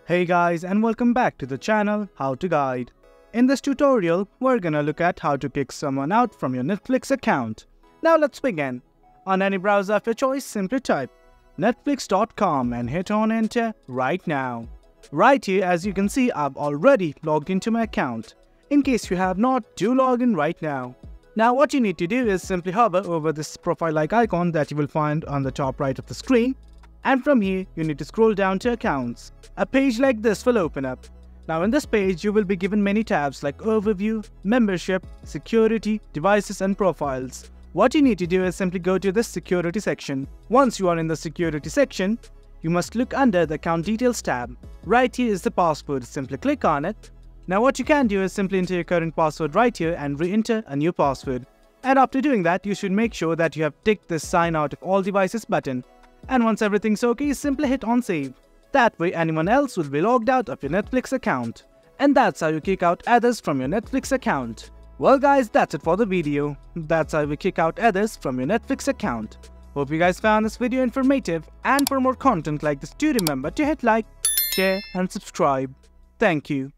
Hey guys, and welcome back to the channel How to Guide. In this tutorial, we're gonna look at how to kick someone out from your Netflix account. Now let's begin. On any browser of your choice, simply type netflix.com and hit on enter right now. Right here, as you can see, I've already logged into my account. In case you have not, do log in right now. Now what you need to do is simply hover over this profile-like icon that you will find on the top right of the screen. And from here, you need to scroll down to Accounts. A page like this will open up. Now in this page, you will be given many tabs like Overview, Membership, Security, Devices and Profiles. What you need to do is simply go to this Security section. Once you are in the Security section, you must look under the Account Details tab. Right here is the password. Simply click on it. Now what you can do is simply enter your current password right here and re-enter a new password. And after doing that, you should make sure that you have ticked this Sign Out of All Devices button. And once everything's okay, simply hit on save. That way anyone else will be logged out of your Netflix account. And that's how you kick out others from your Netflix account. Well guys, that's it for the video. That's how we kick out others from your Netflix account. Hope you guys found this video informative, and for more content like this, do remember to hit like, share and subscribe. Thank you.